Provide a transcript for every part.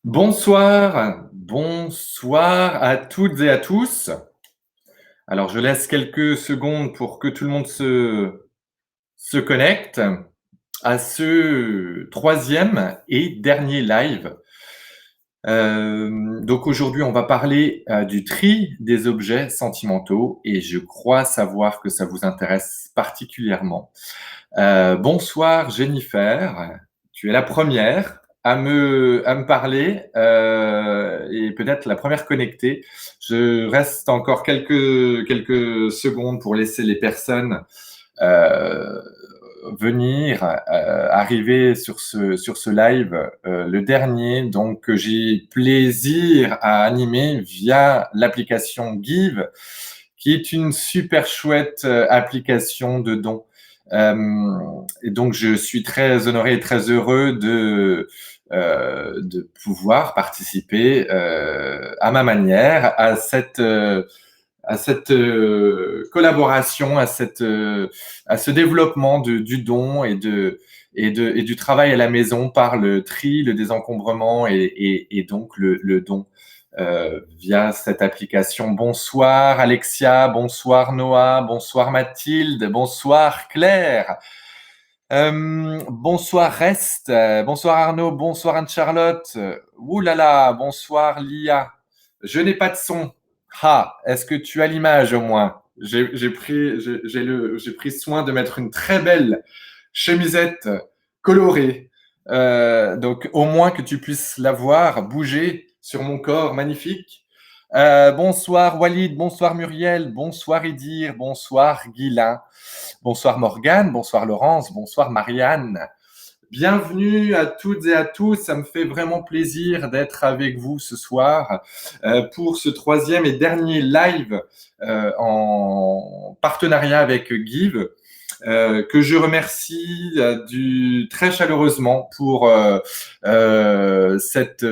Bonsoir à toutes et à tous. Alors, je laisse quelques secondes pour que tout le monde se connecte à ce troisième et dernier live. Donc aujourd'hui, on va parler du tri des objets sentimentaux et je crois savoir que ça vous intéresse particulièrement. Bonsoir Jennifer, tu es la première à me parler et peut-être la première connectée. Je reste encore quelques secondes pour laisser les personnes venir, arriver sur ce live, le dernier, donc que j'ai plaisir à animer via l'application Give, qui est une super chouette application de dons. Et donc, je suis très honoré et très heureux de pouvoir participer à ma manière à cette collaboration, à ce développement du don et du travail à la maison par le tri, le désencombrement et donc le don via cette application. Bonsoir Alexia, bonsoir Noah, bonsoir Mathilde, bonsoir Claire. Bonsoir Rest, bonsoir Arnaud, bonsoir Anne-Charlotte, oulala, bonsoir Lia. Je n'ai pas de son. Ah, est-ce que tu as l'image au moins? J'ai pris soin de mettre une très belle chemisette colorée. Donc au moins que tu puisses la voir bouger sur mon corps magnifique. Bonsoir Walid, bonsoir Muriel, bonsoir Idir, bonsoir Guilain, bonsoir Morgane, bonsoir Laurence, bonsoir Marianne. Bienvenue à toutes et à tous, ça me fait vraiment plaisir d'être avec vous ce soir pour ce troisième et dernier live en partenariat avec Give. Que je remercie très chaleureusement pour cette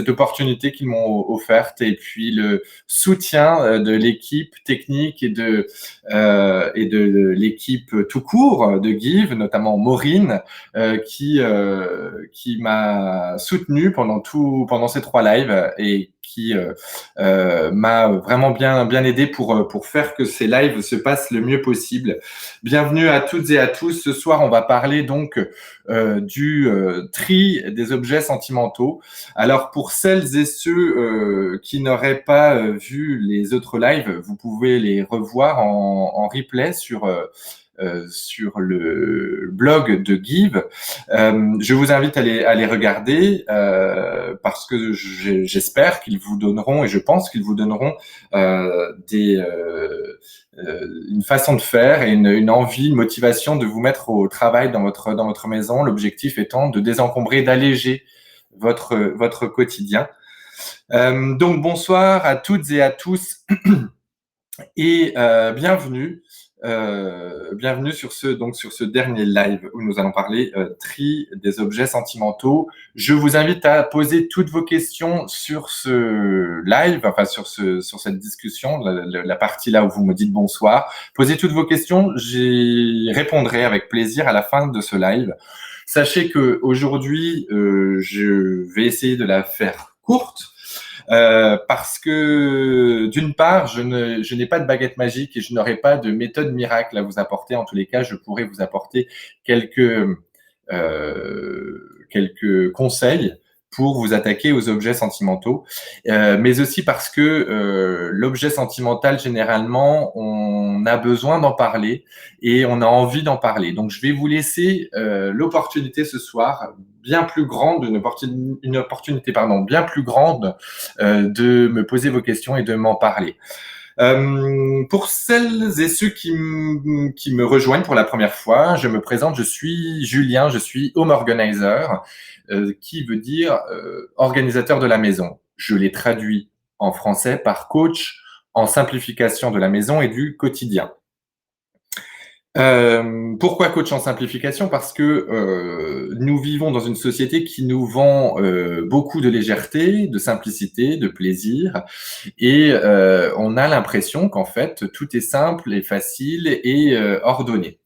opportunité qu'ils m'ont offerte et puis le soutien de l'équipe technique et de l'équipe tout court de Give, notamment Maureen, qui m'a soutenu pendant ces 3 lives et qui m'a vraiment bien aidé pour faire que ces lives se passent le mieux possible. Bienvenue à toutes et à tous. Ce soir, on va parler donc du tri des objets sentimentaux. Alors, pour celles et ceux qui n'auraient pas vu les autres lives, vous pouvez les revoir en replay sur le blog de Give. Je vous invite à les regarder parce que j'espère qu'ils vous donneront, et je pense qu'ils vous donneront une façon de faire et une envie, une motivation de vous mettre au travail dans votre maison. L'objectif étant de désencombrer, d'alléger votre quotidien. Donc bonsoir à toutes et à tous et bienvenue sur ce dernier live où nous allons parler tri des objets sentimentaux. Je vous invite à poser toutes vos questions sur ce live, enfin sur cette discussion, la partie là où vous me dites bonsoir. Posez toutes vos questions, j'y répondrai avec plaisir à la fin de ce live. Sachez que aujourd'hui, je vais essayer de la faire courte. Parce que d'une part, je n'ai pas de baguette magique et je n'aurai pas de méthode miracle à vous apporter. En tous les cas, je pourrais vous apporter quelques conseils pour vous attaquer aux objets sentimentaux, mais aussi parce que l'objet sentimental, généralement, on a besoin d'en parler et on a envie d'en parler. Donc, je vais vous laisser l'opportunité ce soir, bien plus grande, une opportunité bien plus grande de me poser vos questions et de m'en parler. Pour celles et ceux qui me rejoignent pour la première fois, je me présente, je suis Julien, je suis home organizer, qui veut dire organisateur de la maison. Je l'ai traduit en français par coach en simplification de la maison et du quotidien. Pourquoi coach en simplification? Parce que nous vivons dans une société qui nous vend beaucoup de légèreté, de simplicité, de plaisir, et on a l'impression qu'en fait tout est simple et facile et ordonné.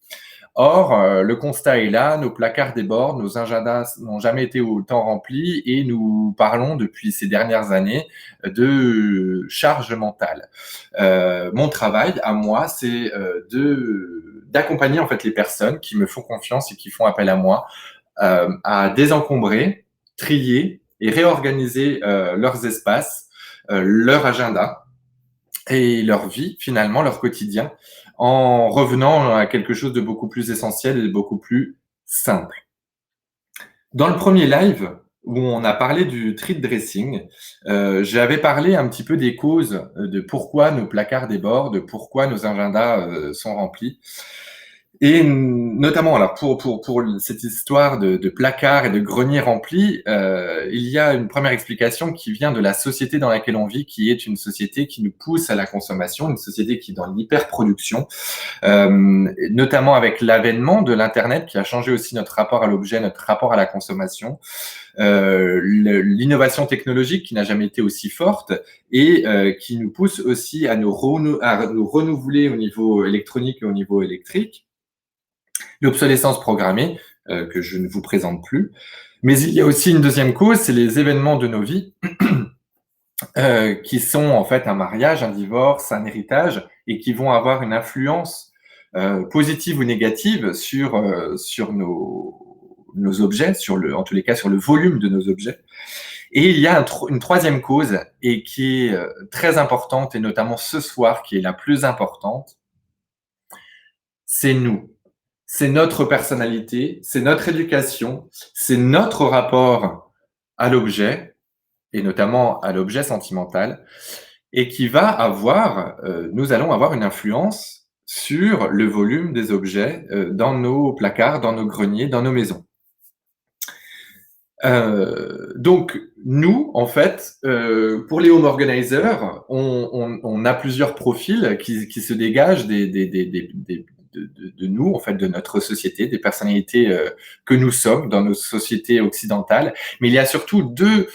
Or, le constat est là, nos placards débordent, nos agendas n'ont jamais été autant remplis et nous parlons depuis ces dernières années de charge mentale. Mon travail, à moi, c'est d'accompagner en fait les personnes qui me font confiance et qui font appel à moi à désencombrer, trier et réorganiser leurs espaces, leur agenda et leur vie, finalement, leur quotidien, en revenant à quelque chose de beaucoup plus essentiel et de beaucoup plus simple. Dans le premier live, où on a parlé du tri de dressing, j'avais parlé un petit peu des causes de pourquoi nos placards débordent, de pourquoi nos agendas sont remplis. Et notamment, alors pour cette histoire de placards et de greniers remplis, il y a une première explication qui vient de la société dans laquelle on vit, qui est une société qui nous pousse à la consommation, une société qui est dans l'hyperproduction, notamment avec l'avènement de l'Internet qui a changé aussi notre rapport à l'objet, notre rapport à la consommation, l'innovation technologique qui n'a jamais été aussi forte et qui nous pousse aussi à nous renouveler au niveau électronique et au niveau électrique. L'obsolescence programmée, que je ne vous présente plus. Mais il y a aussi une deuxième cause, c'est les événements de nos vies qui sont en fait un mariage, un divorce, un héritage, et qui vont avoir une influence positive ou négative sur nos objets, en tous les cas sur le volume de nos objets. Et il y a une troisième cause, et qui est très importante, et notamment ce soir, qui est la plus importante, c'est nous. C'est notre personnalité, c'est notre éducation, c'est notre rapport à l'objet, et notamment à l'objet sentimental, et qui va avoir, nous allons avoir une influence sur le volume des objets dans nos placards, dans nos greniers, dans nos maisons. Donc, nous, en fait, pour les home organizers, on a plusieurs profils qui se dégagent de nous, en fait, de notre société, des personnalités que nous sommes dans nos sociétés occidentales. Mais il y a surtout deux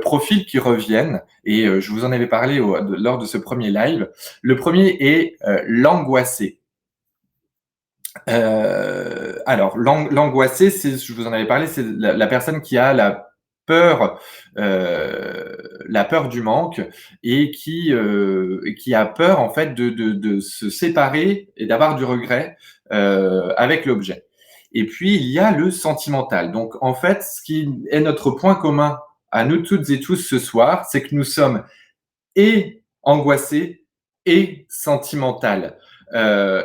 profils qui reviennent, et je vous en avais parlé lors de ce premier live. Le premier est l'angoissé. Alors, l'angoissé, je vous en avais parlé, c'est la personne qui a la peur, la peur du manque et qui a peur en fait de se séparer et d'avoir du regret avec l'objet. Et puis il y a le sentimental. Donc en fait, ce qui est notre point commun à nous toutes et tous ce soir, c'est que nous sommes et angoissés et sentimental.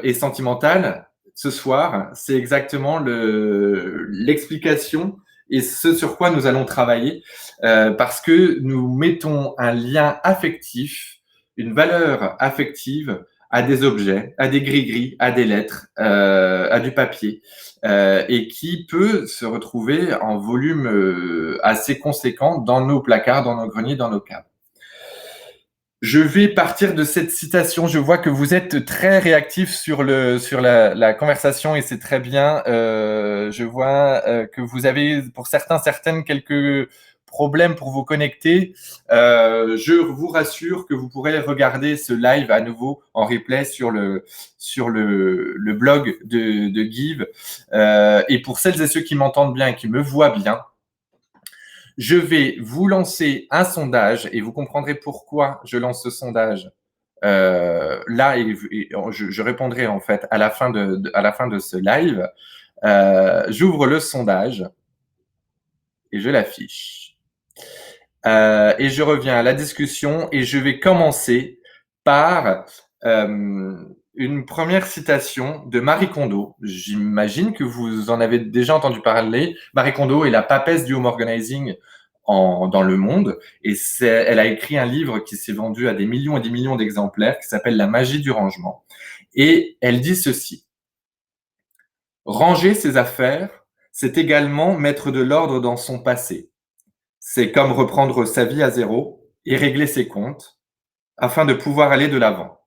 Et sentimental, ce soir, c'est exactement l'explication et ce sur quoi nous allons travailler, parce que nous mettons un lien affectif, une valeur affective à des objets, à des gris-gris, à des lettres, à du papier, et qui peut se retrouver en volume assez conséquent dans nos placards, dans nos greniers, dans nos caves. Je vais partir de cette citation. Je vois que vous êtes très réactif sur la conversation et c'est très bien. Je vois que vous avez, pour certains, certaines, quelques problèmes pour vous connecter. Je vous rassure que vous pourrez regarder ce live à nouveau en replay sur le blog de Give. Et pour celles et ceux qui m'entendent bien et qui me voient bien, je vais vous lancer un sondage et vous comprendrez pourquoi je lance ce sondage là et je répondrai en fait à la fin de ce live. J'ouvre le sondage et je l'affiche. Et je reviens à la discussion et je vais commencer par une première citation de Marie Kondo. J'imagine que vous en avez déjà entendu parler. Marie Kondo est la papesse du home organizing dans le monde. Et elle a écrit un livre qui s'est vendu à des millions et des millions d'exemplaires qui s'appelle La magie du rangement. Et elle dit ceci. Ranger ses affaires, c'est également mettre de l'ordre dans son passé. C'est comme reprendre sa vie à zéro et régler ses comptes afin de pouvoir aller de l'avant.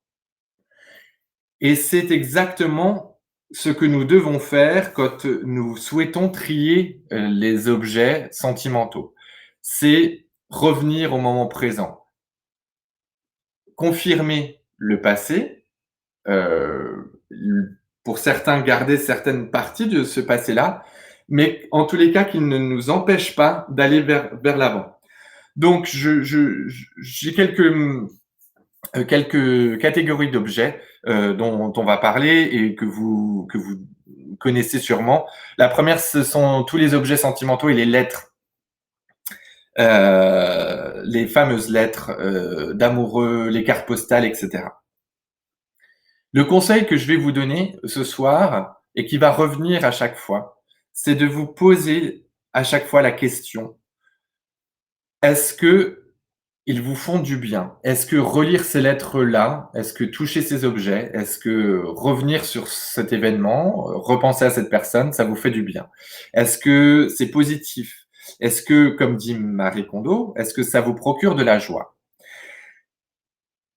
Et c'est exactement ce que nous devons faire quand nous souhaitons trier les objets sentimentaux. C'est revenir au moment présent. Confirmer le passé, pour certains garder certaines parties de ce passé-là, mais en tous les cas qu'il ne nous empêche pas d'aller vers l'avant. Donc j'ai quelques catégories d'objets dont on va parler et que vous connaissez sûrement. La première, ce sont tous les objets sentimentaux et les lettres. Les fameuses lettres d'amoureux, les cartes postales, etc. Le conseil que je vais vous donner ce soir et qui va revenir à chaque fois, c'est de vous poser à chaque fois la question, est-ce que ils vous font du bien? Est-ce que relire ces lettres-là, est-ce que toucher ces objets, est-ce que revenir sur cet événement, repenser à cette personne, ça vous fait du bien? Est-ce que c'est positif? Est-ce que, comme dit Marie Kondo, est-ce que ça vous procure de la joie?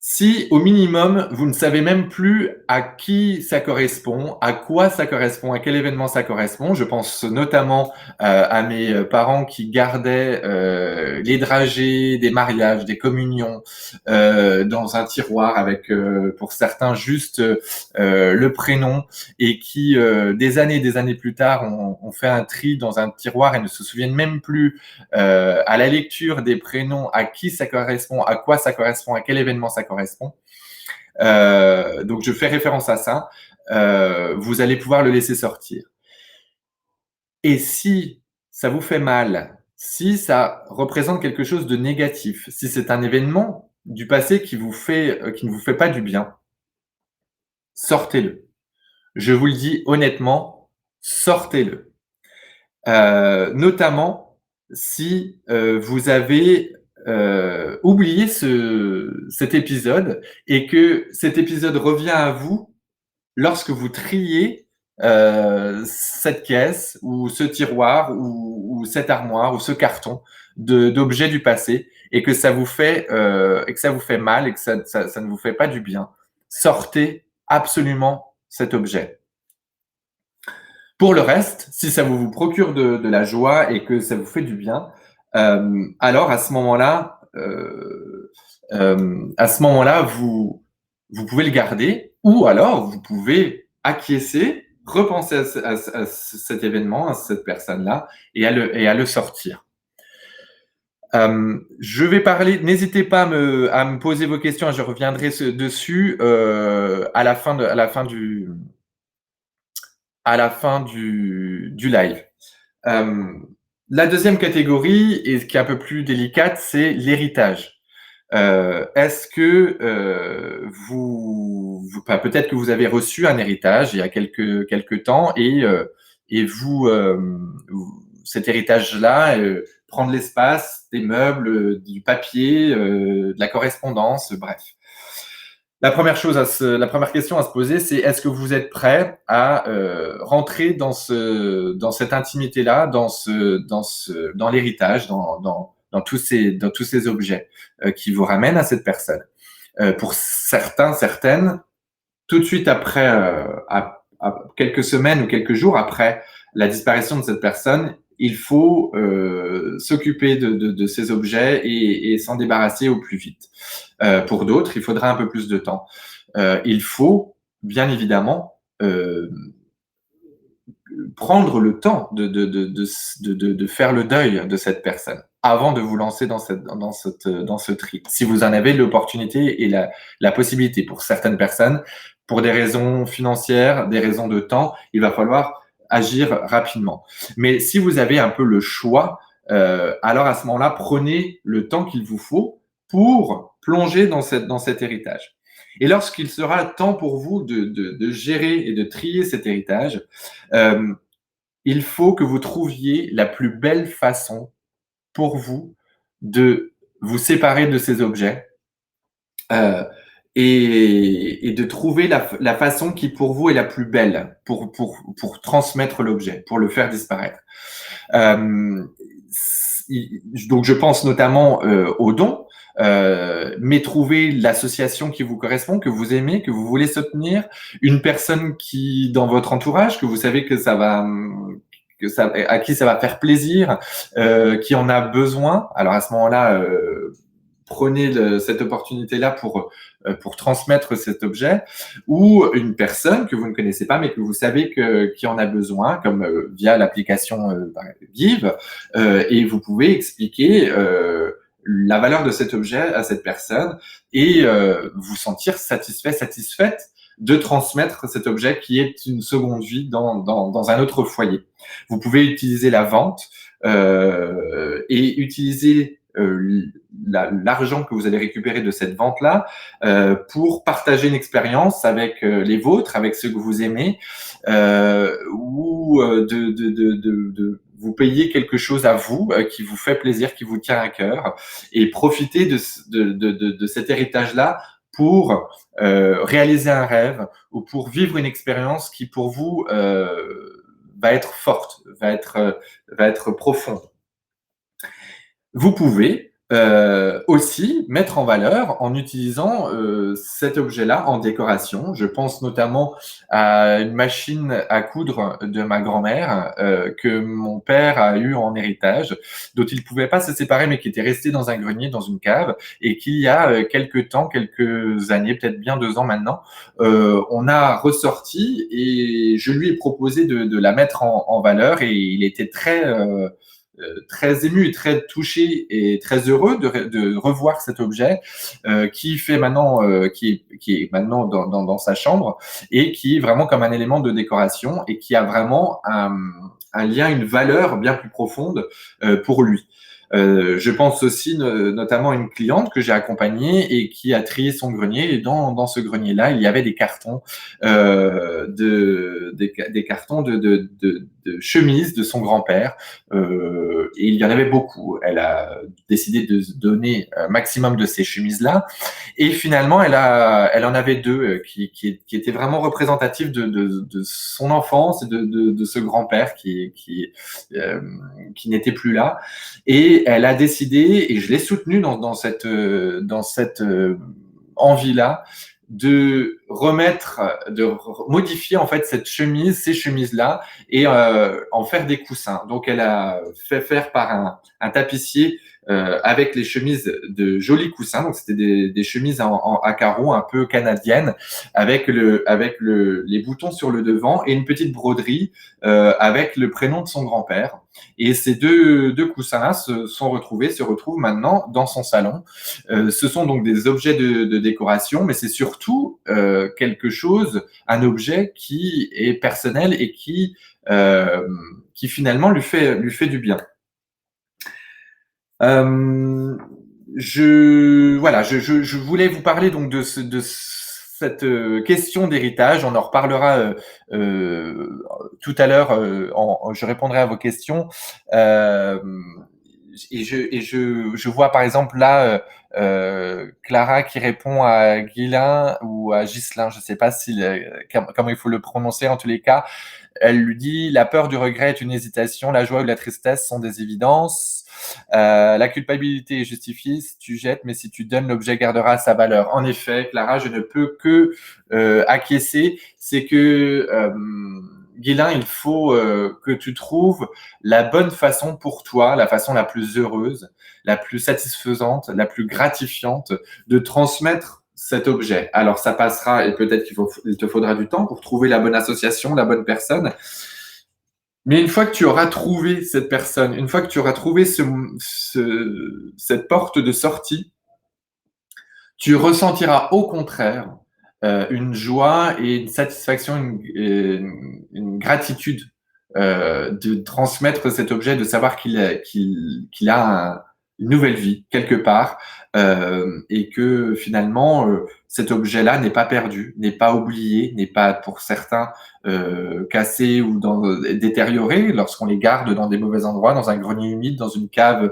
Si, au minimum, vous ne savez même plus à qui ça correspond, à quoi ça correspond, à quel événement ça correspond, je pense notamment à mes parents qui gardaient les dragées des mariages, des communions dans un tiroir avec, pour certains, juste le prénom et qui, des années plus tard, ont fait un tri dans un tiroir et ne se souviennent même plus à la lecture des prénoms, à qui ça correspond, à quoi ça correspond, à quel événement ça correspond. Donc je fais référence à ça. Vous allez pouvoir le laisser sortir. Et si ça vous fait mal, si ça représente quelque chose de négatif, si c'est un événement du passé qui ne vous fait pas du bien, sortez-le. Je vous le dis honnêtement, sortez-le. Notamment si vous avez oublié cet épisode et que cet épisode revient à vous lorsque vous triez cette caisse ou ce tiroir ou cette armoire ou ce carton d'objets du passé et que ça vous fait mal et que ça ne vous fait pas du bien. Sortez absolument cet objet. Pour le reste, si ça vous procure de la joie et que ça vous fait du bien, alors à ce moment-là, vous pouvez le garder ou alors vous pouvez acquiescer, repenser à cet événement, à cette personne-là et à le sortir. Je vais parler. N'hésitez pas à me poser vos questions, je reviendrai dessus à la fin du live. La deuxième catégorie, et qui est un peu plus délicate, c'est l'héritage. Est-ce que peut-être que vous avez reçu un héritage il y a quelques temps et cet héritage-là prend de l'espace, des meubles, du papier, de la correspondance, bref. La première question à se poser, c'est est-ce que vous êtes prêt à rentrer dans cette intimité-là, dans l'héritage, dans tous ces objets qui vous ramènent à cette personne. Pour certains, certaines, tout de suite après, à quelques semaines ou quelques jours après la disparition de cette personne, il faut s'occuper de ces objets et s'en débarrasser au plus vite. Pour d'autres, il faudra un peu plus de temps. Il faut, bien évidemment, prendre le temps de faire le deuil de cette personne avant de vous lancer dans ce tri. Si vous en avez l'opportunité et la possibilité. Pour certaines personnes, pour des raisons financières, des raisons de temps, il va falloir agir rapidement. Mais si vous avez un peu le choix, alors à ce moment-là, prenez le temps qu'il vous faut pour plonger dans cet héritage. Et lorsqu'il sera temps pour vous de gérer et de trier cet héritage, il faut que vous trouviez la plus belle façon pour vous de vous séparer de ces objets et de trouver la façon qui pour vous est la plus belle pour transmettre l'objet, pour le faire disparaître. Donc je pense notamment aux dons, mais trouver l'association qui vous correspond, que vous aimez, que vous voulez soutenir, une personne qui dans votre entourage, que vous savez à qui ça va faire plaisir, qui en a besoin. Alors à ce moment-là, prenez cette opportunité-là pour transmettre cet objet, ou une personne que vous ne connaissez pas mais que vous savez qui en a besoin, comme via l'application Give, et vous pouvez expliquer la valeur de cet objet à cette personne et vous sentir satisfaite de transmettre cet objet qui est une seconde vie dans un autre foyer. Vous pouvez utiliser la vente et utiliser l'argent que vous allez récupérer de cette vente-là pour partager une expérience avec les vôtres, avec ceux que vous aimez, ou de vous payer quelque chose à vous qui vous fait plaisir, qui vous tient à cœur, et profiter de cet héritage-là pour réaliser un rêve ou pour vivre une expérience qui pour vous va être forte, va être profonde. Vous pouvez aussi mettre en valeur en utilisant cet objet-là en décoration. Je pense notamment à une machine à coudre de ma grand-mère que mon père a eu en héritage, dont il ne pouvait pas se séparer, mais qui était resté dans un grenier, dans une cave, et qui a quelques années, peut-être bien 2 ans maintenant, on a ressorti et je lui ai proposé de la mettre en valeur, et il était très ému et très touché et très heureux de revoir cet objet qui est maintenant dans sa chambre et qui est vraiment comme un élément de décoration et qui a vraiment un lien, une valeur bien plus profonde pour lui. Je pense aussi notamment à une cliente que j'ai accompagnée et qui a trié son grenier, et dans ce grenier-là, il y avait des cartons des cartons de chemises de son grand-père, et il y en avait beaucoup. Elle a décidé de donner un maximum de ces chemises-là, et finalement elle en avait 2 qui étaient vraiment représentatifs de son enfance et de ce grand-père qui n'était plus là. Et elle a décidé, et je l'ai soutenue dans cette envie-là, de modifier en fait cette chemise, ces chemises-là, et en faire des coussins. Donc elle a fait faire par un tapissier avec les chemises de jolis coussins. Donc c'était des chemises à carreaux un peu canadiennes, avec les boutons sur le devant et une petite broderie avec le prénom de son grand-père. Et ces deux coussins-là se retrouvent maintenant dans son salon. Ce sont donc des objets de décoration, mais c'est surtout quelque chose, un objet qui est personnel et qui finalement lui fait du bien. Je voulais vous parler donc de cette question d'héritage. On en reparlera tout à l'heure. Je répondrai à vos questions. Je vois par exemple là Clara qui répond à Ghislain ou à Ghislain, je ne sais pas comment il faut le prononcer en tous les cas. Elle lui dit: la peur du regret est une hésitation, la joie ou la tristesse sont des évidences. La culpabilité est justifiée si tu jettes, mais si tu donnes, l'objet gardera sa valeur. En effet, Clara, je ne peux que acquiescer. C'est que Ghislain, il faut que tu trouves la bonne façon pour toi, la façon la plus heureuse, la plus satisfaisante, la plus gratifiante de transmettre cet objet. Alors ça passera et peut-être qu'il te faudra du temps pour trouver la bonne association, la bonne personne. Mais une fois que tu auras trouvé cette personne, une fois que tu auras trouvé cette porte de sortie, tu ressentiras au contraire une joie et une satisfaction, une gratitude de transmettre cet objet, de savoir qu'il a une nouvelle vie quelque part et que finalement cet objet-là n'est pas perdu, n'est pas oublié, n'est pas pour certains cassé ou détérioré lorsqu'on les garde dans des mauvais endroits, dans un grenier humide, dans une cave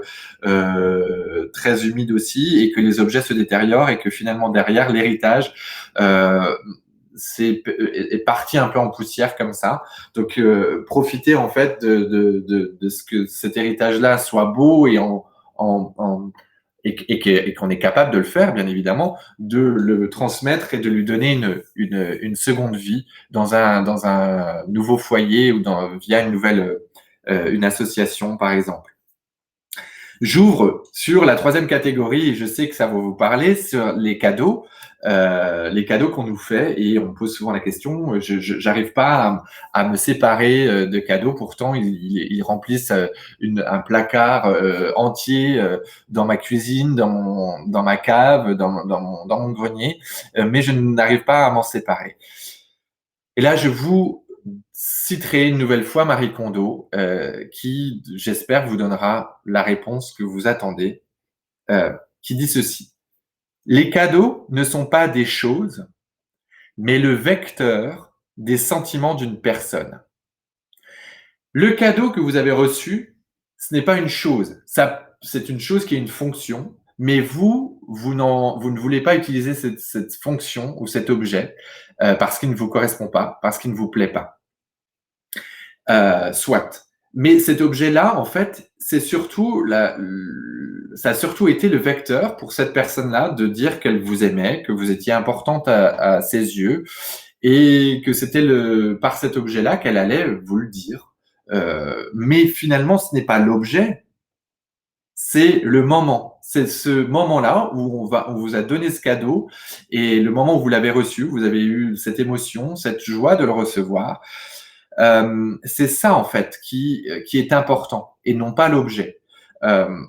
très humide aussi, et que les objets se détériorent et que finalement derrière l'héritage est parti un peu en poussière comme ça. Donc profiter en fait de ce que cet héritage-là soit beau et qu'on est capable de le faire, bien évidemment, de le transmettre et de lui donner une seconde vie dans un nouveau foyer ou via une association, par exemple. J'ouvre sur la troisième catégorie et je sais que ça va vous parler, sur les cadeaux qu'on nous fait, et on me pose souvent la question, j'arrive pas à me séparer de cadeaux, pourtant ils remplissent un placard entier dans ma cuisine, dans ma cave, dans mon grenier, mais je n'arrive pas à m'en séparer. Et là, je vous citerai une nouvelle fois Marie Kondo, qui, j'espère, vous donnera la réponse que vous attendez, qui dit ceci: les cadeaux ne sont pas des choses, mais le vecteur des sentiments d'une personne. Le cadeau que vous avez reçu, ce n'est pas une chose. C'est une chose qui a une fonction, mais vous ne voulez pas utiliser cette fonction ou cet objet parce qu'il ne vous correspond pas, parce qu'il ne vous plaît pas. Soit. Mais cet objet-là, en fait, ça a surtout été le vecteur pour cette personne-là de dire qu'elle vous aimait, que vous étiez importante à ses yeux, et que c'était par cet objet-là qu'elle allait vous le dire. Mais finalement, ce n'est pas l'objet, c'est le moment. C'est ce moment-là où on vous a donné ce cadeau, et le moment où vous l'avez reçu, vous avez eu cette émotion, cette joie de le recevoir. C'est ça en fait qui est important et non pas l'objet.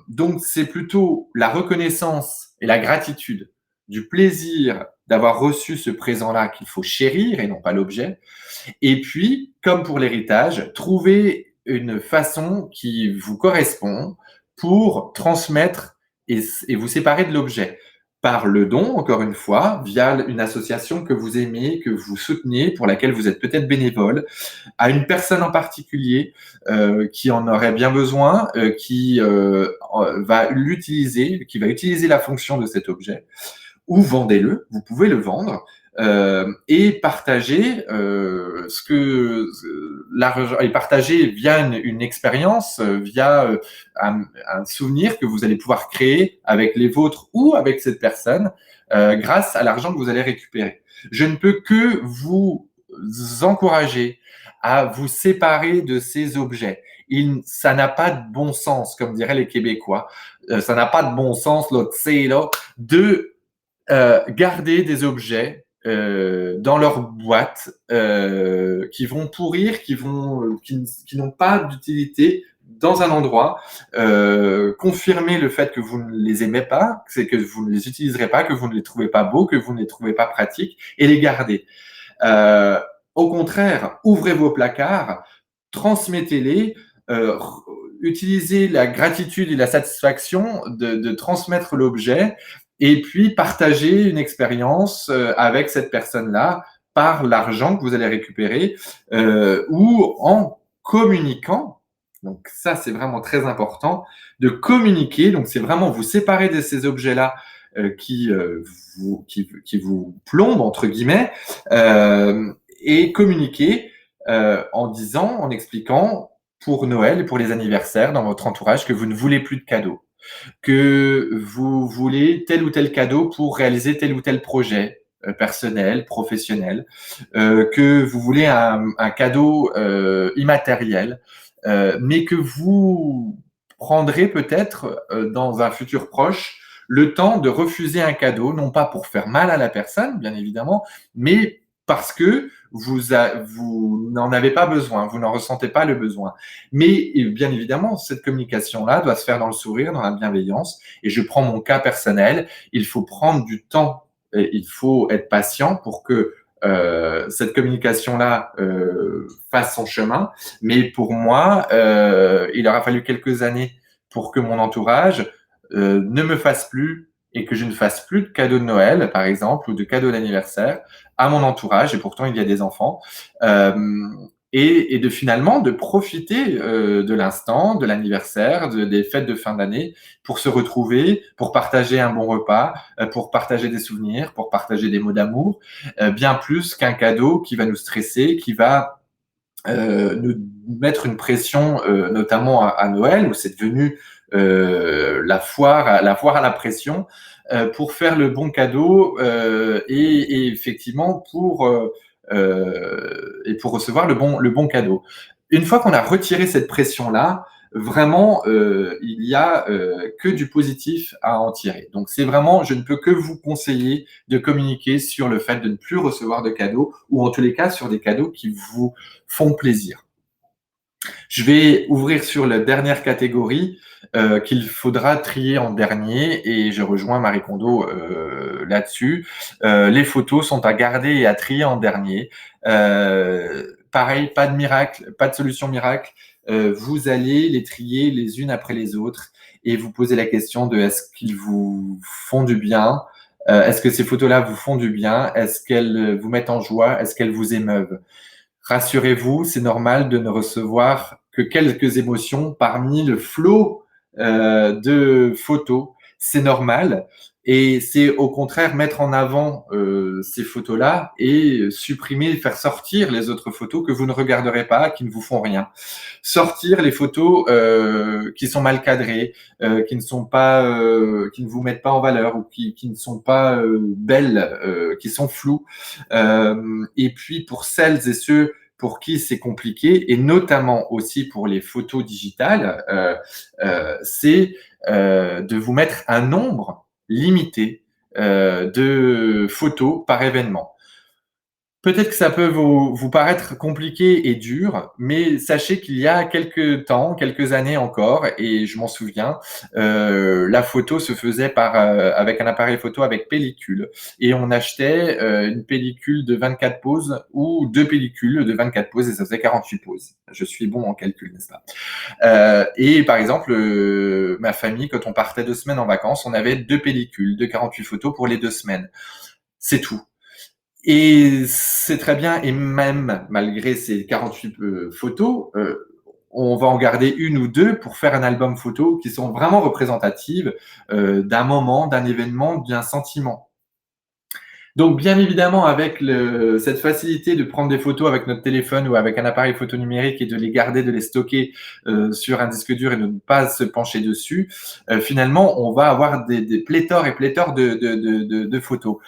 Donc c'est plutôt la reconnaissance et la gratitude du plaisir d'avoir reçu ce présent-là qu'il faut chérir et non pas l'objet. Et puis, comme pour l'héritage, trouver une façon qui vous correspond pour transmettre et vous séparer de l'objet. Par le don, encore une fois, via une association que vous aimez, que vous soutenez, pour laquelle vous êtes peut-être bénévole, à une personne en particulier qui en aurait bien besoin, qui va l'utiliser, qui va utiliser la fonction de cet objet, ou vendez-le, vous pouvez le vendre, et partager et partager via une expérience, via un souvenir que vous allez pouvoir créer avec les vôtres ou avec cette personne, grâce à l'argent que vous allez récupérer. Je ne peux que vous encourager à vous séparer de ces objets. Ça n'a pas de bon sens, comme diraient les Québécois. Ça n'a pas de bon sens, là, tu sais, là, de garder des objets dans leur boîte qui vont pourrir, qui n'ont pas d'utilité dans un endroit, confirmer le fait que vous ne les aimez pas, c'est que vous ne les utiliserez pas, que vous ne les trouvez pas beaux, que vous ne les trouvez pas pratiques, et les garder. Euh, Au contraire, ouvrez vos placards, transmettez-les, euh, utilisez la gratitude et la satisfaction de transmettre l'objet et puis partagez une expérience avec cette personne-là par l'argent que vous allez récupérer ou en communiquant. Donc ça, c'est vraiment très important de communiquer. Donc c'est vraiment vous séparer de ces objets-là qui vous plombent, entre guillemets, et communiquer en disant, en expliquant pour Noël et pour les anniversaires dans votre entourage que vous ne voulez plus de cadeaux, que vous voulez tel ou tel cadeau pour réaliser tel ou tel projet personnel, professionnel, que vous voulez un cadeau immatériel, mais que vous prendrez peut-être dans un futur proche le temps de refuser un cadeau, non pas pour faire mal à la personne, bien évidemment, mais parce que vous n'en avez pas besoin, vous n'en ressentez pas le besoin. Mais bien évidemment, cette communication-là doit se faire dans le sourire, dans la bienveillance. Et je prends mon cas personnel, il faut prendre du temps, et il faut être patient pour que cette communication-là fasse son chemin. Mais pour moi, il aura fallu quelques années pour que mon entourage ne me fasse plus et que je ne fasse plus de cadeaux de Noël, par exemple, ou de cadeaux d'anniversaire à mon entourage, et pourtant il y a des enfants, et de finalement de profiter de l'instant, de l'anniversaire, des fêtes de fin d'année, pour se retrouver, pour partager un bon repas, pour partager des souvenirs, pour partager des mots d'amour, bien plus qu'un cadeau qui va nous stresser, qui va nous mettre une pression, notamment à Noël, où c'est devenu la foire à la pression, pour faire le bon cadeau et effectivement et pour recevoir le bon cadeau. Une fois qu'on a retiré cette pression-là, vraiment, il y a que du positif à en tirer. Donc c'est vraiment, je ne peux que vous conseiller de communiquer sur le fait de ne plus recevoir de cadeaux, ou en tous les cas sur des cadeaux qui vous font plaisir. Je vais ouvrir sur la dernière catégorie qu'il faudra trier en dernier, et je rejoins Marie Kondo là-dessus. Les photos sont à garder et à trier en dernier. Pareil, pas de miracle, pas de solution miracle. Vous allez les trier les unes après les autres et vous posez la question de est-ce qu'ils vous font du bien? Est-ce que ces photos-là vous font du bien? Est-ce qu'elles vous mettent en joie? Est-ce qu'elles vous émeuvent? Rassurez-vous, c'est normal de ne recevoir que quelques émotions parmi le flot de photos. C'est normal. Et c'est au contraire mettre en avant ces photos-là et supprimer, faire sortir les autres photos que vous ne regarderez pas, qui ne vous font rien. Sortir les photos qui sont mal cadrées, qui ne sont pas, qui ne vous mettent pas en valeur, ou qui ne sont pas belles, qui sont floues. Et puis pour celles et ceux pour qui c'est compliqué, et notamment aussi pour les photos digitales, c'est de vous mettre un nombre limité de photos par événement. Peut-être que ça peut vous paraître compliqué et dur, mais sachez qu'il y a quelques temps, quelques années encore, et je m'en souviens, la photo se faisait avec un appareil photo avec pellicule, et on achetait une pellicule de 24 poses ou deux pellicules de 24 poses, et ça faisait 48 poses. Je suis bon en calcul, n'est-ce pas? Et par exemple, ma famille, quand on partait 2 semaines en vacances, on avait deux pellicules de 48 photos pour les 2 semaines. C'est tout. Et c'est très bien, et même malgré ces 48 photos, on va en garder une ou deux pour faire un album photo qui sont vraiment représentatives d'un moment, d'un événement, d'un sentiment. Donc, bien évidemment, avec cette facilité de prendre des photos avec notre téléphone ou avec un appareil photo numérique et de les garder, de les stocker sur un disque dur et de ne pas se pencher dessus, finalement, on va avoir des pléthores et pléthores de photos.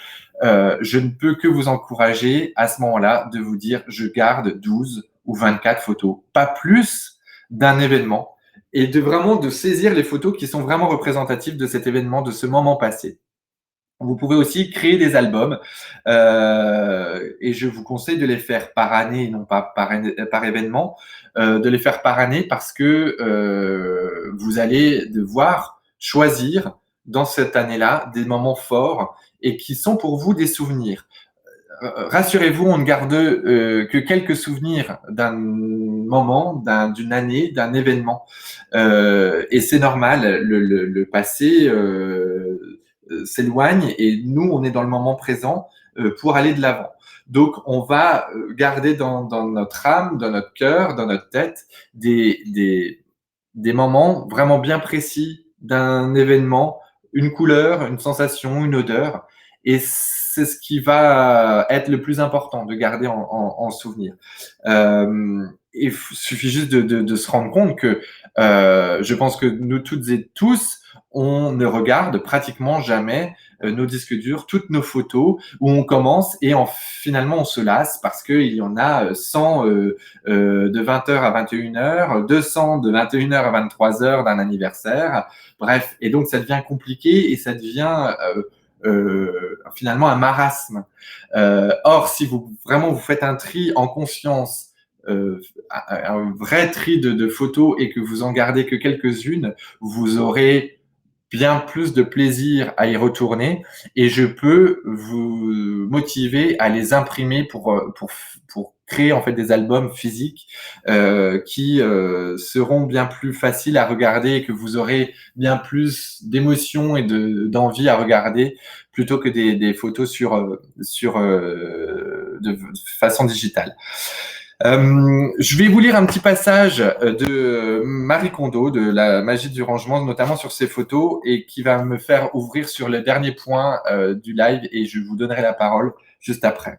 Je ne peux que vous encourager à ce moment-là de vous dire je garde 12 ou 24 photos, pas plus d'un événement, et de saisir les photos qui sont vraiment représentatives de cet événement, de ce moment passé. Vous pouvez aussi créer des albums et je vous conseille de les faire par année et non pas par événement, de les faire par année parce que vous allez devoir choisir dans cette année-là des moments forts et qui sont pour vous des souvenirs. Rassurez-vous, on ne garde que quelques souvenirs d'un moment, d'une année, d'un événement. Et c'est normal, le passé s'éloigne et nous, on est dans le moment présent pour aller de l'avant. Donc, on va garder dans notre âme, dans notre cœur, dans notre tête, des moments vraiment bien précis d'un événement, une couleur, une sensation, une odeur. Et c'est ce qui va être le plus important de garder en souvenir. Il suffit juste de se rendre compte que je pense que nous toutes et tous, on ne regarde pratiquement jamais nos disques durs, toutes nos photos, où on commence et finalement on se lasse parce qu'il y en a 100 de 20h à 21h, 200 de 21h à 23h d'un anniversaire. Bref, et donc ça devient compliqué et ça devient finalement un marasme. Or, si vous faites un tri en conscience, un vrai tri de photos et que vous en gardez que quelques-unes, vous aurez bien plus de plaisir à y retourner et je peux vous motiver à les imprimer pour créer en fait des albums physiques qui seront bien plus faciles à regarder et que vous aurez bien plus d'émotions et d'envie à regarder plutôt que des photos de façon digitale. Je vais vous lire un petit passage de Marie Kondo, de la magie du rangement, notamment sur ses photos, et qui va me faire ouvrir sur le dernier point du live, et je vous donnerai la parole juste après.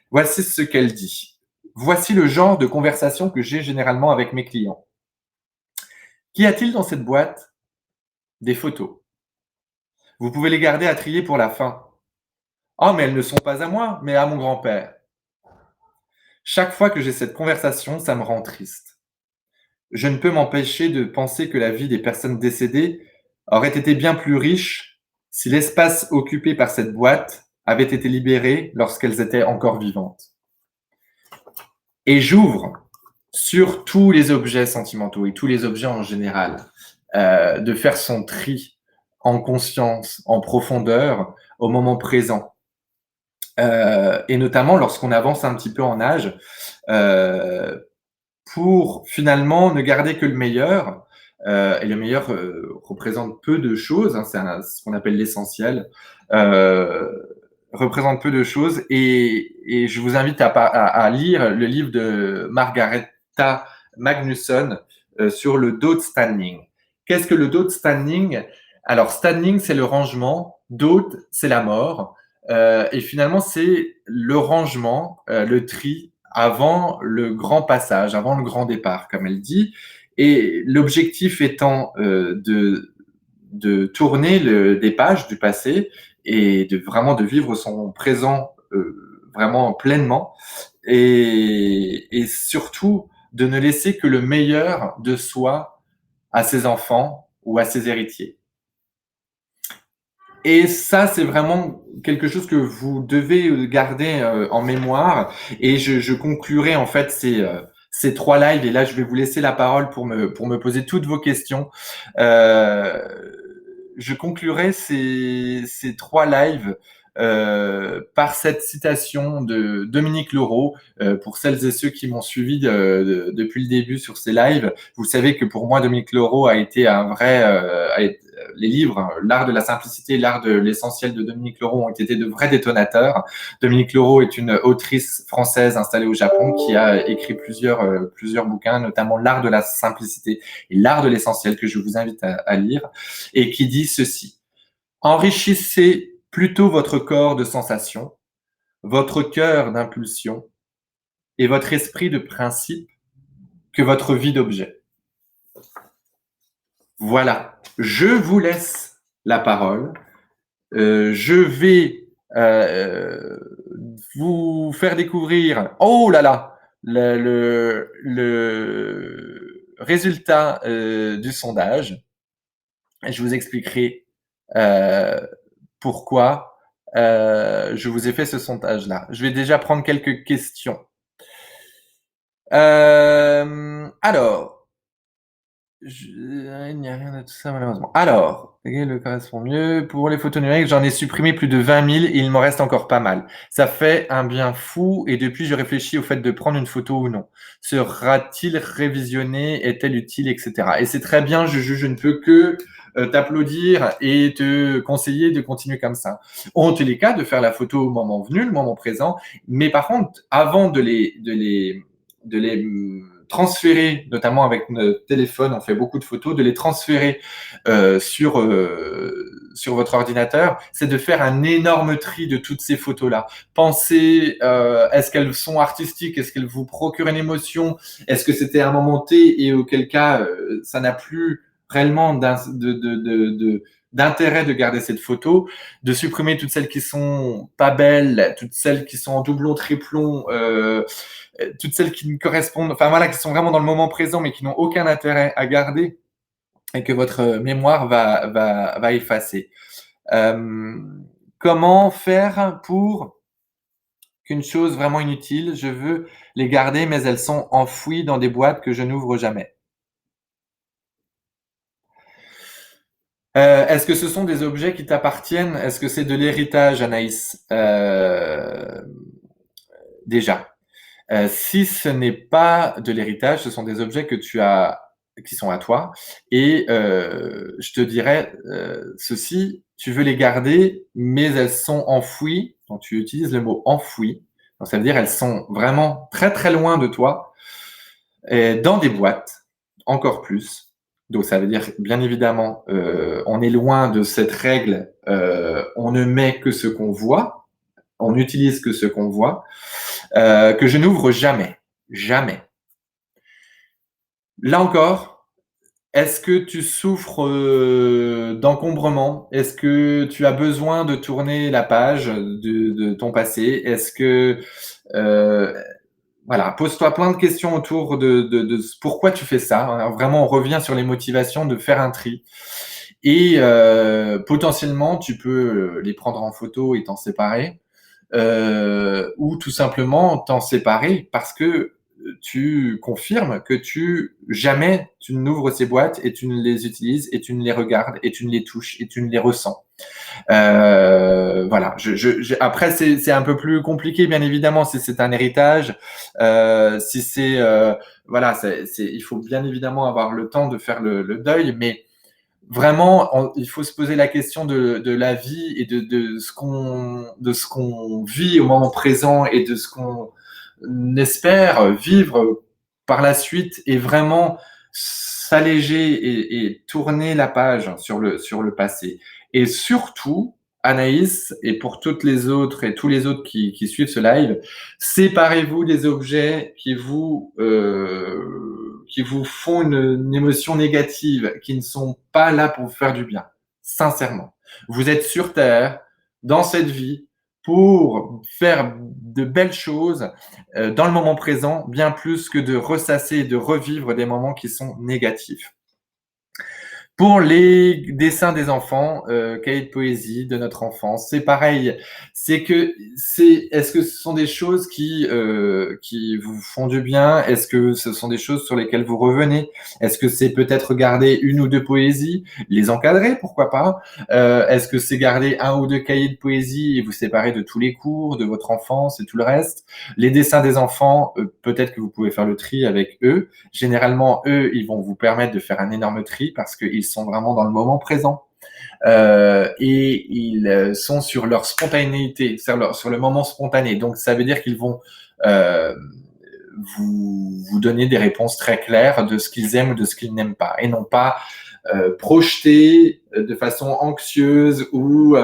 Voici ce qu'elle dit. Voici le genre de conversation que j'ai généralement avec mes clients. Qu'y a-t-il dans cette boîte? Des photos. Vous pouvez les garder à trier pour la fin. Oh, mais elles ne sont pas à moi, mais à mon grand-père. Chaque fois que j'ai cette conversation, ça me rend triste. Je ne peux m'empêcher de penser que la vie des personnes décédées aurait été bien plus riche si l'espace occupé par cette boîte avait été libéré lorsqu'elles étaient encore vivantes. Et j'ouvre sur tous les objets sentimentaux et tous les objets en général, de faire son tri en conscience, en profondeur, au moment présent. Et notamment lorsqu'on avance un petit peu en âge, pour finalement ne garder que le meilleur. Et le meilleur représente peu de choses, hein, c'est ce qu'on appelle l'essentiel, représente peu de choses. Et je vous invite à lire le livre de Margareta Magnusson sur le død standing. Qu'est-ce que le død standing? Alors, standing, c'est le rangement, død, c'est la mort. Et finalement, c'est le rangement, le tri avant le grand passage, avant le grand départ, comme elle dit. Et l'objectif étant de tourner des pages du passé et de vivre son présent vraiment pleinement et surtout de ne laisser que le meilleur de soi à ses enfants ou à ses héritiers. Et ça, c'est vraiment quelque chose que vous devez garder en mémoire. Et je conclurai en fait ces 3 lives. Et là, je vais vous laisser la parole pour me poser toutes vos questions. Je conclurai ces 3 lives par cette citation de Dominique Leroux. Pour celles et ceux qui m'ont suivi depuis le début sur ces lives, vous savez que pour moi, Dominique Leroux a été un vrai... les livres, L'art de la simplicité, L'art de l'essentiel de Dominique Leroux ont été de vrais détonateurs. Dominique Leroux est une autrice française installée au Japon qui a écrit plusieurs bouquins, notamment L'art de la simplicité et L'art de l'essentiel que je vous invite à lire, et qui dit ceci. Enrichissez plutôt votre corps de sensations votre cœur d'impulsion et votre esprit de principe que votre vie d'objet. Voilà, je vous laisse la parole. Je vais vous faire découvrir, oh là là, le résultat du sondage. Et je vous expliquerai pourquoi je vous ai fait ce sondage-là. Je vais déjà prendre quelques questions. Alors, il n'y a rien de tout ça malheureusement. Alors, lequel correspond mieux? Pour les photos numériques, j'en ai supprimé plus de 20 000 et il m'en reste encore pas mal. Ça fait un bien fou et depuis, je réfléchis au fait de prendre une photo ou non. Sera-t-il révisionné? Est-elle utile, etc. Et c'est très bien, je ne peux que t'applaudir et te conseiller de continuer comme ça. En tous les cas, de faire la photo au moment venu, le moment présent. Mais par contre, avant de les transférer, notamment avec notre téléphone, on fait beaucoup de photos, de les transférer sur votre ordinateur, c'est de faire un énorme tri de toutes ces photos-là. Pensez, est-ce qu'elles sont artistiques? Est-ce qu'elles vous procurent une émotion? Est-ce que c'était un moment T et auquel cas ça n'a plus réellement d'intérêt de garder cette photo, de supprimer toutes celles qui sont pas belles, toutes celles qui sont en doublon, triplon, toutes celles qui ne correspondent, enfin voilà, qui sont vraiment dans le moment présent, mais qui n'ont aucun intérêt à garder et que votre mémoire va effacer. Comment faire pour qu'une chose vraiment inutile, je veux les garder, mais elles sont enfouies dans des boîtes que je n'ouvre jamais? Est-ce que ce sont des objets qui t'appartiennent? Est-ce que c'est de l'héritage, Anaïs? Déjà. Si ce n'est pas de l'héritage, ce sont des objets que tu as, qui sont à toi. Et je te dirais ceci, tu veux les garder, mais elles sont enfouies. Donc tu utilises le mot enfoui. Donc ça veut dire elles sont vraiment très très loin de toi, et dans des boîtes, encore plus. Donc ça veut dire bien évidemment, on est loin de cette règle, on ne met que ce qu'on voit, on n'utilise que ce qu'on voit. Que je n'ouvre jamais. Jamais. Là encore, est-ce que tu souffres d'encombrement? Est-ce que tu as besoin de tourner la page de ton passé? Est-ce que voilà, pose-toi plein de questions autour de pourquoi tu fais ça. Alors, vraiment, on revient sur les motivations de faire un tri. Et potentiellement, tu peux les prendre en photo et t'en séparer. Ou tout simplement t'en séparer parce que tu confirmes que jamais tu n'ouvres ces boîtes et tu ne les utilises et tu ne les regardes et tu ne les touches et tu ne les ressens. Voilà. Après, c'est un peu plus compliqué, bien évidemment, si c'est un héritage, si c'est voilà, il faut bien évidemment avoir le temps de faire le deuil, mais vraiment, il faut se poser la question de la vie et de ce qu'on vit au moment présent et de ce qu'on espère vivre par la suite et vraiment s'alléger et tourner la page sur le passé. Et surtout, Anaïs, et pour toutes les autres et tous les autres qui suivent ce live, séparez-vous des objets qui vous font une émotion négative, qui ne sont pas là pour vous faire du bien. Sincèrement. Vous êtes sur Terre, dans cette vie, pour faire de belles choses dans le moment présent, bien plus que de ressasser et de revivre des moments qui sont négatifs. Pour les dessins des enfants, cahiers de poésie de notre enfance, c'est pareil. Est-ce que ce sont des choses qui vous font du bien? Est-ce que ce sont des choses sur lesquelles vous revenez? Est-ce que c'est peut-être garder une ou deux poésies, les encadrer, pourquoi pas? Est-ce que c'est garder un ou deux cahiers de poésie et vous séparer de tous les cours, de votre enfance et tout le reste? Les dessins des enfants, peut-être que vous pouvez faire le tri avec eux. Généralement, eux, ils vont vous permettre de faire un énorme tri parce qu'ils sont vraiment dans le moment présent. Et ils sont sur leur spontanéité, sur le moment spontané. Donc, ça veut dire qu'ils vont vous donner des réponses très claires de ce qu'ils aiment ou de ce qu'ils n'aiment pas, et non pas projeter de façon anxieuse ou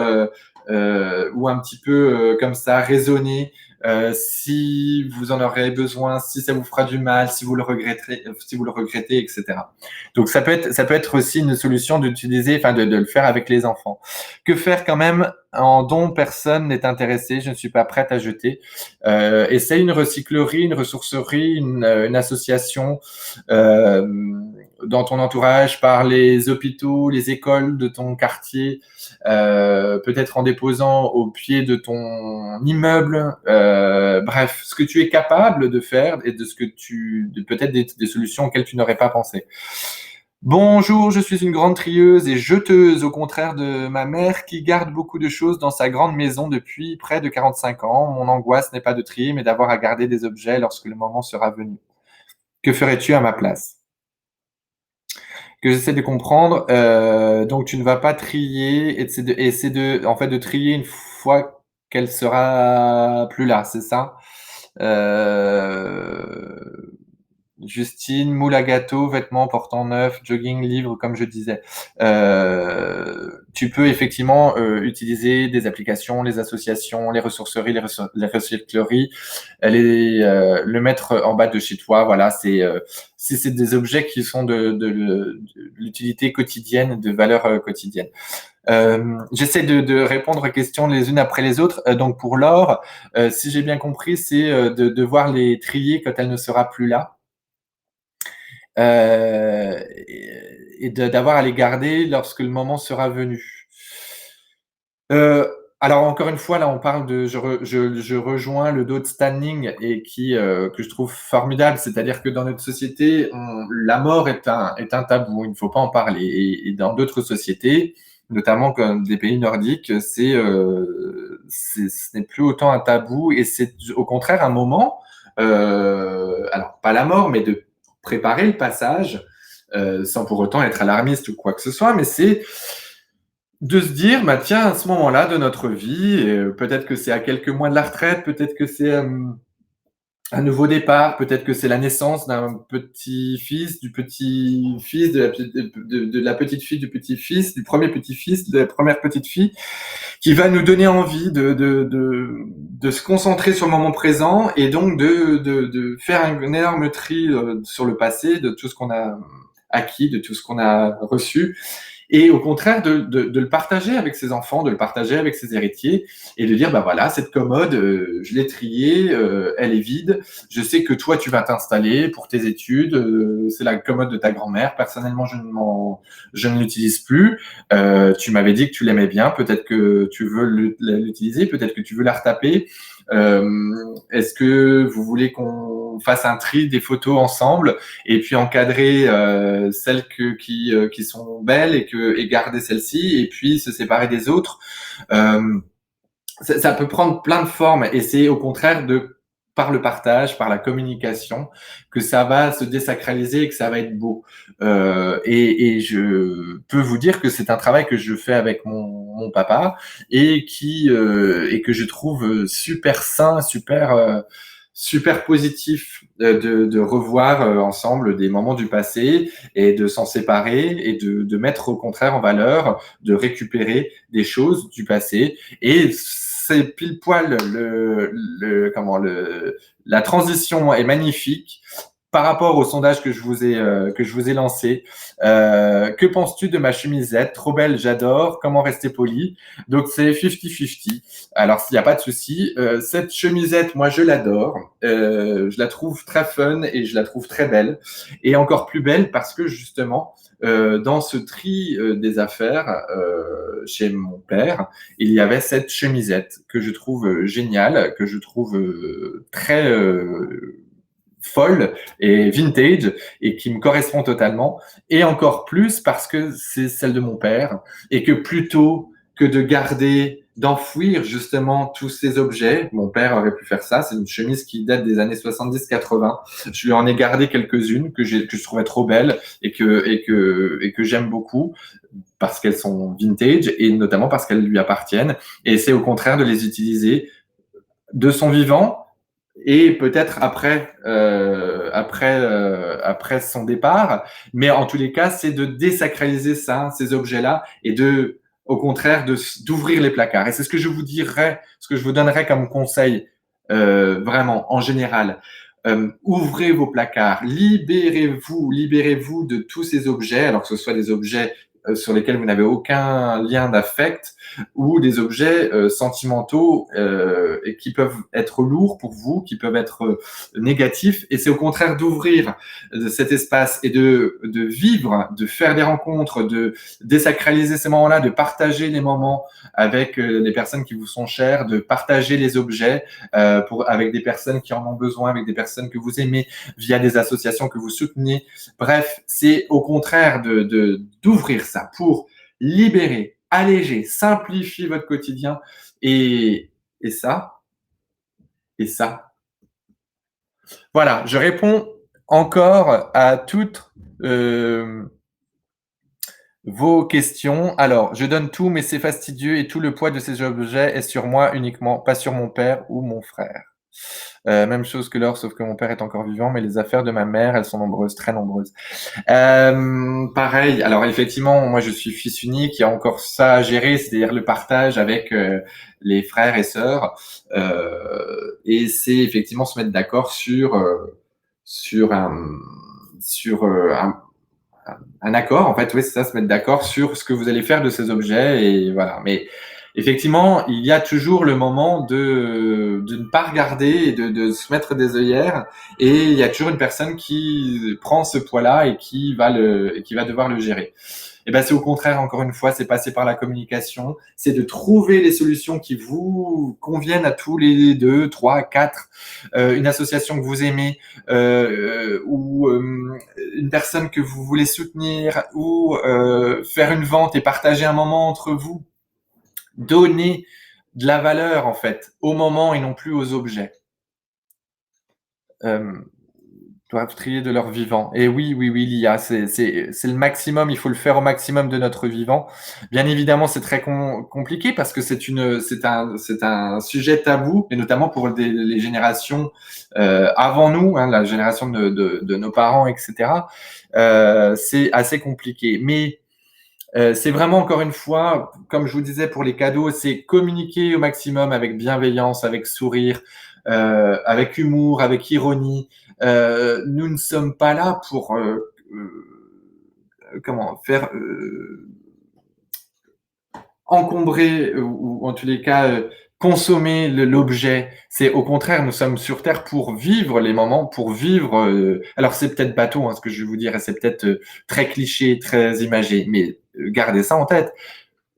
ou un petit peu comme ça, raisonner. Si vous en aurez besoin, si ça vous fera du mal, si vous le regrettez, etc. Donc ça peut être aussi une solution d'utiliser, enfin de le faire avec les enfants. Que faire quand même en don? Personne n'est intéressé. Je ne suis pas prête à jeter. Essaye une recyclerie, une ressourcerie, une association dans ton entourage, par les hôpitaux, les écoles de ton quartier, peut-être en déposant au pied de ton immeuble. Bref, ce que tu es capable de faire et de ce que peut-être des solutions auxquelles tu n'aurais pas pensé. Bonjour, je suis une grande trieuse et jeteuse, au contraire de ma mère qui garde beaucoup de choses dans sa grande maison depuis près de 45 ans. Mon angoisse n'est pas de trier, mais d'avoir à garder des objets lorsque le moment sera venu. Que ferais-tu à ma place? Que j'essaie de comprendre, donc tu ne vas pas trier et c'est en fait, de trier une fois qu'elle sera plus là, c'est ça? Euh, Justine, moule à gâteau, vêtements portant neuf, jogging, livre, comme je disais. Tu peux effectivement utiliser des applications, les associations, les ressourceries, les recycleries, le mettre en bas de chez toi. Voilà, si c'est des objets qui sont de l'utilité quotidienne, de valeur quotidienne. J'essaie de répondre aux questions les unes après les autres. Donc pour Laure, si j'ai bien compris, c'est de devoir les trier quand elle ne sera plus là. Et d'avoir à les garder lorsque le moment sera venu. Euh, alors encore une fois, là, on parle je rejoins le dos de Stanling et que je trouve formidable, c'est-à-dire que dans notre société, la mort est un tabou, il ne faut pas en parler. Et dans d'autres sociétés, notamment comme des pays nordiques, ce n'est plus autant un tabou et c'est au contraire un moment, alors pas la mort, mais de préparer le passage, sans pour autant être alarmiste ou quoi que ce soit, mais c'est de se dire, bah, tiens, à ce moment-là de notre vie, peut-être que c'est à quelques mois de la retraite, peut-être que c'est un nouveau départ, peut-être que c'est la naissance d'un petit-fils, du petit-fils, de la petite-fille, du petit-fils, du premier petit-fils, de la première petite-fille, qui va nous donner envie de se concentrer sur le moment présent et donc de faire un énorme tri sur le passé, de tout ce qu'on a acquis, de tout ce qu'on a reçu, et au contraire de le partager avec ses enfants, de le partager avec ses héritiers, et de dire, bah voilà, cette commode, je l'ai triée, elle est vide, je sais que toi, tu vas t'installer pour tes études, c'est la commode de ta grand-mère, personnellement, je ne l'utilise plus, tu m'avais dit que tu l'aimais bien, peut-être que tu veux l'utiliser, peut-être que tu veux la retaper. Est-ce que vous voulez qu'on fasse un tri des photos ensemble et puis encadrer celles qui sont belles et garder celles-ci et puis se séparer des autres? Ça peut prendre plein de formes et c'est au contraire par le partage, par la communication, que ça va se désacraliser et que ça va être beau. Et je peux vous dire que c'est un travail que je fais avec mon papa et et que je trouve super sain, super positif de revoir ensemble des moments du passé et de s'en séparer et de mettre au contraire en valeur, de récupérer des choses du passé. Et c'est pile poil la transition est magnifique par rapport au sondage que je vous ai lancé. Que penses-tu de ma chemisette? Trop belle, j'adore. Comment rester poli? Donc c'est 50-50. Alors s'il n'y a pas de souci, cette chemisette, moi je l'adore. Je la trouve très fun et je la trouve très belle. Et encore plus belle parce que justement, dans ce tri des affaires chez mon père, il y avait cette chemisette que je trouve géniale, que je trouve très folle et vintage et qui me correspond totalement. Et encore plus parce que c'est celle de mon père et que plutôt que de garder, d'enfouir justement tous ces objets, mon père aurait pu faire ça, c'est une chemise qui date des années 70-80, je lui en ai gardé quelques-unes que je trouvais trop belles et que j'aime beaucoup parce qu'elles sont vintage et notamment parce qu'elles lui appartiennent. Et c'est au contraire de les utiliser de son vivant et peut-être après son départ. Mais en tous les cas, c'est de désacraliser ça, ces objets-là, et de au contraire d'ouvrir les placards. Et c'est ce que je vous dirais, ce que je vous donnerais comme conseil, vraiment, en général. Ouvrez vos placards, libérez-vous de tous ces objets, alors que ce soit des objets sur lesquels vous n'avez aucun lien d'affect ou des objets sentimentaux et qui peuvent être lourds pour vous, qui peuvent être négatifs. Et c'est au contraire d'ouvrir cet espace et de vivre, de faire des rencontres, de désacraliser ces moments-là, de partager les moments avec les personnes qui vous sont chères, de partager les objets avec des personnes qui en ont besoin, avec des personnes que vous aimez, via des associations que vous soutenez. Bref, c'est au contraire d'ouvrir ça pour libérer, alléger, simplifier votre quotidien et ça, et ça. Voilà, je réponds encore à toutes vos questions. Alors, je donne tout, mais c'est fastidieux et tout le poids de ces objets est sur moi uniquement, pas sur mon père ou mon frère. Même chose que Laure, sauf que mon père est encore vivant, mais les affaires de ma mère, elles sont nombreuses, très nombreuses. Pareil, alors effectivement, moi je suis fils unique, il y a encore ça à gérer, c'est-à-dire le partage avec les frères et sœurs. Et c'est effectivement se mettre d'accord sur sur un accord, en fait, oui, c'est ça, se mettre d'accord sur ce que vous allez faire de ces objets, et voilà. Mais effectivement, il y a toujours le moment de ne pas regarder et de se mettre des œillères, et il y a toujours une personne qui prend ce poids-là et qui va devoir le gérer. Et ben, c'est au contraire, encore une fois, c'est passer par la communication, c'est de trouver les solutions qui vous conviennent à tous les deux, trois, quatre, une association que vous aimez, ou une personne que vous voulez soutenir, ou faire une vente et partager un moment entre vous. Donner de la valeur, en fait, au moment et non plus aux objets. Doivent trier de leur vivant. Et oui, oui, oui, l'IA, c'est le maximum, il faut le faire au maximum de notre vivant. Bien évidemment, c'est très compliqué parce que c'est un sujet tabou, et notamment pour les générations avant nous, hein, la génération de nos parents, etc. C'est assez compliqué. Mais c'est vraiment, encore une fois, comme je vous disais pour les cadeaux, c'est communiquer au maximum avec bienveillance, avec sourire, avec humour, avec ironie. Nous ne sommes pas là pour comment faire encombrer ou en tous les cas consommer l'objet. C'est au contraire, nous sommes sur Terre pour vivre les moments, pour vivre. Alors c'est peut-être bateau, hein, ce que je vais vous dire, et c'est peut-être très cliché, très imagé, mais gardez ça en tête.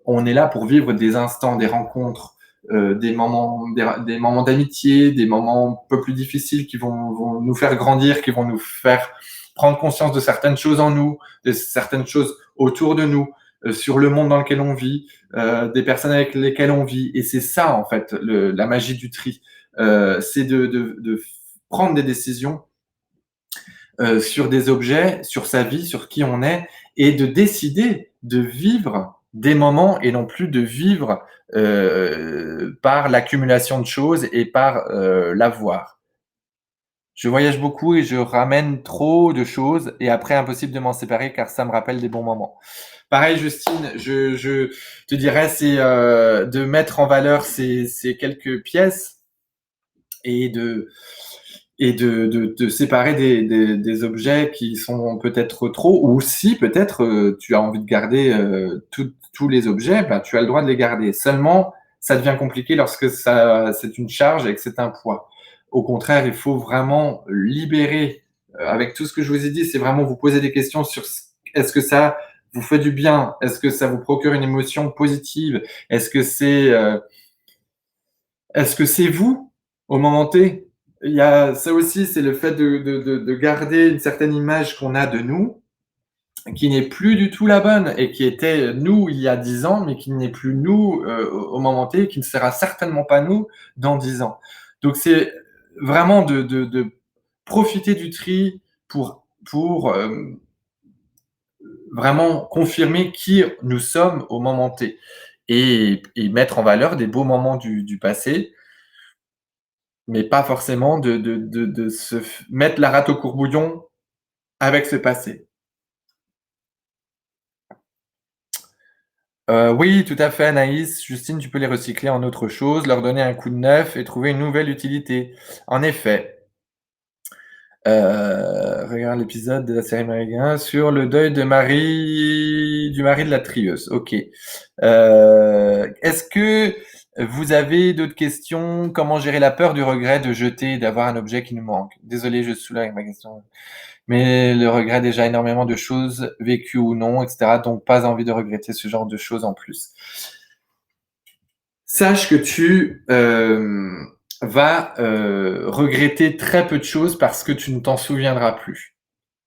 On est là pour vivre des instants, des rencontres, des moments d'amitié, des moments un peu plus difficiles qui vont nous faire grandir, qui vont nous faire prendre conscience de certaines choses en nous, de certaines choses autour de nous, sur le monde dans lequel on vit, des personnes avec lesquelles on vit. Et c'est ça, en fait, la magie du tri. C'est de prendre des décisions sur des objets, sur sa vie, sur qui on est, et de décider de vivre des moments et non plus de vivre par l'accumulation de choses et par l'avoir. Je voyage beaucoup et je ramène trop de choses et après impossible de m'en séparer car ça me rappelle des bons moments. Pareil, Justine, je te dirais, c'est de mettre en valeur ces quelques pièces et de séparer des objets qui sont peut-être trop, ou si peut-être tu as envie de garder tous les objets, ben, tu as le droit de les garder. Seulement, ça devient compliqué lorsque c'est une charge et que c'est un poids. Au contraire, il faut vraiment libérer, avec tout ce que je vous ai dit, c'est vraiment vous poser des questions sur est-ce que ça vous fait du bien? Est-ce que ça vous procure une émotion positive? Est-ce que c'est vous au moment T? Il y a ça aussi, c'est le fait de garder une certaine image qu'on a de nous, qui n'est plus du tout la bonne et qui était nous il y a 10 ans, mais qui n'est plus nous au moment T, qui ne sera certainement pas nous dans 10 ans. Donc c'est vraiment de profiter du tri pour vraiment confirmer qui nous sommes au moment T et mettre en valeur des beaux moments du passé, mais pas forcément de mettre la rate au courbouillon avec ce passé. Oui, tout à fait, Anaïs. Justine, tu peux les recycler en autre chose, leur donner un coup de neuf et trouver une nouvelle utilité. En effet, regarde l'épisode de la série Marie sur le deuil de Marie, du mari de la trieuse. OK. Est-ce que vous avez d'autres questions? Comment gérer la peur du regret de jeter, d'avoir un objet qui nous manque? Désolé, je soulève ma question. Mais le regret déjà énormément de choses vécues ou non, etc. Donc pas envie de regretter ce genre de choses en plus. Sache que tu vas regretter très peu de choses parce que tu ne t'en souviendras plus.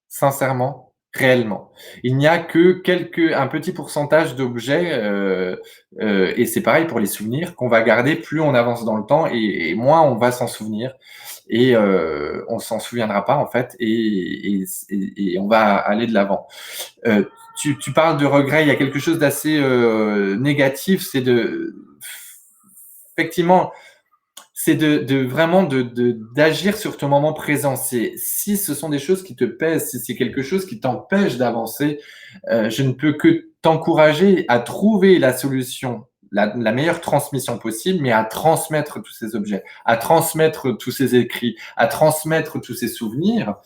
Sincèrement, réellement. Il n'y a que un petit pourcentage d'objets, et c'est pareil pour les souvenirs, qu'on va garder plus on avance dans le temps et moins on va s'en souvenir et on s'en souviendra pas en fait et on va aller de l'avant. Tu parles de regret, il y a quelque chose d'assez négatif, c'est de effectivement, c'est de vraiment d'agir sur ton moment présent. C'est si ce sont des choses qui te pèsent, si c'est quelque chose qui t'empêche d'avancer, je ne peux que t'encourager à trouver la solution, la meilleure transmission possible, mais à transmettre tous ces objets, à transmettre tous ces écrits, à transmettre tous ces souvenirs,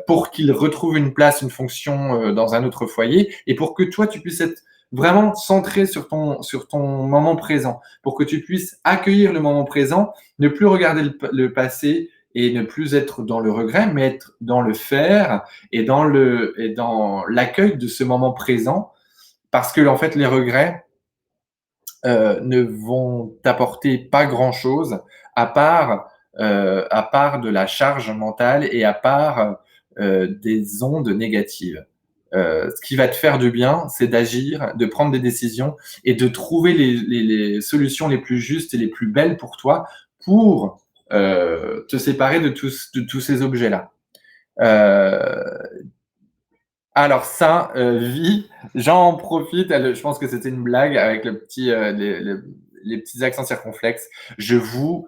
pour qu'ils retrouvent une place, une fonction dans un autre foyer, et pour que toi tu puisses être vraiment centré sur ton moment présent, pour que tu puisses accueillir le moment présent, ne plus regarder le passé et ne plus être dans le regret, mais être dans le faire et dans l'accueil de ce moment présent, parce que en fait les regrets ne vont t'apporter pas grand-chose à part de la charge mentale et à part des ondes négatives. Ce qui va te faire du bien, c'est d'agir, de prendre des décisions et de trouver les solutions les plus justes et les plus belles pour toi pour te séparer de tous ces objets-là. Euh, alors ça, vie, j'en profite, je pense que c'était une blague avec les petits accents circonflexes. Je vous